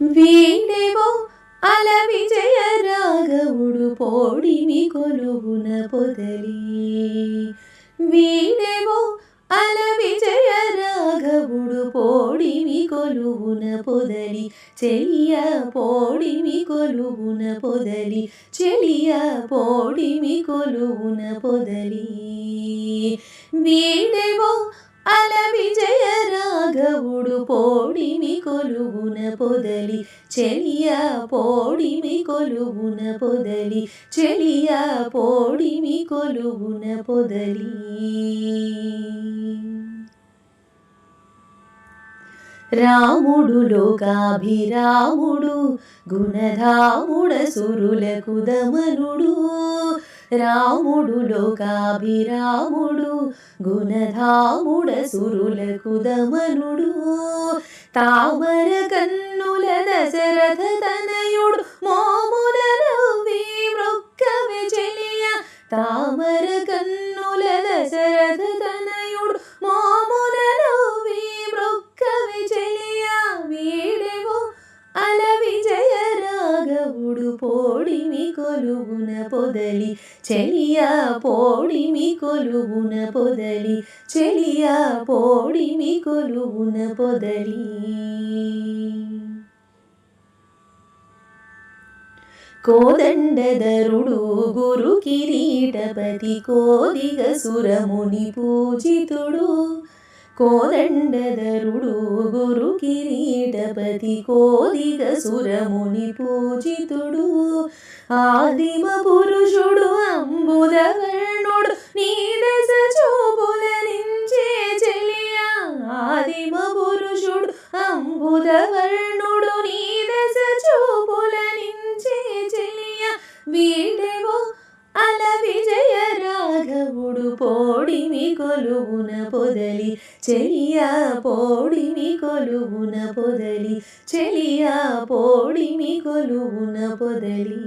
వీడేవో అల విజయ రాఘవుడు పోడిమి కొలువున పొదలి. వీడేవో అల విజయ రాఘవుడు పోడిమి కొలువున పొదలి. చెలియ పోడిమి కొలువున పొదలి. చెలియ పోడిమి కొలువున పొదలి. వీడేవో అల విజయ రాఘవుడు పోడిమి కొలువున పొదలి. చెలియ పోడిమి కొలువున పొదలి. చెలియ పోడిమి కొలువున పొదలి. రాముడు లోకాభిరాముడు గుణధాముడ సురులకు దమనుడు. రాముడు లోకాభిరాముడు గుణధాముడ సురులకు దమనుడు. తామర కన్నుల దశరథ తనయుడు మోమున నవ్వి మృక్కవి చెలియ. తామర కన్నుల దశరథ తనయుడు మోమున నవ్వి మృక్కవి చెలియ. వీడేవో అల విజయ రాఘవుడు పోడిమి కొలువున పొదలి. చెలియ పోడిమి కొలువున పొదలి. చెలియ పోడిమి కొలువున పొదలి. కోదండధరుడు గురు కిరీటపతి కోదిగ సురముని పూజితుడు. కోదండధరుడు గురు కిరీటపతి కోదిగ సురముని పూజితుడు. ఆదిమ పురుషుడు అంబుధవర్ణుడు నీ దశ చూపుల నించే చెలియ. ఆదిమ పురుషుడు అంబుధవర్ణుడు నీ దశ చూపుల నించే చెలియ. వీడేవో అల విజయ రాఘవుడు పోడిమి కొలువున పొదలి. చెలియ పోడిమి కొలువున పొదలి. చెలియ పోడిమి కొలువున పొదలి.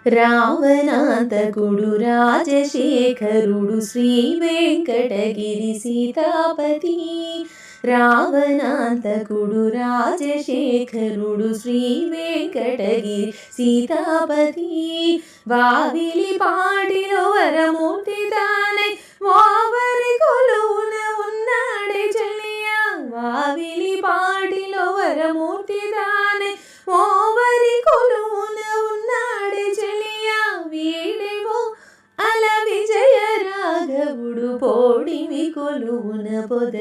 రావణాంతకుడు రాజశేఖరుడు శ్రీ వెంకటగిరి సీతాపతి. రావణాంతకుడు రాజశేఖరుడు శ్రీ వెంకటగిరి సీతాపతి. వావిలి పాటిలో వరమూర్తి తానై వావరి కొలువున ఉన్నాడే చెలియ. వావిలి పాటిలో వరమూర్తి తానై వావరి కొలువున ఉన్నాడే చెలియ. వీడేవో అల విజయ రాఘవుడు పోడిమి కొలువున పొదలి.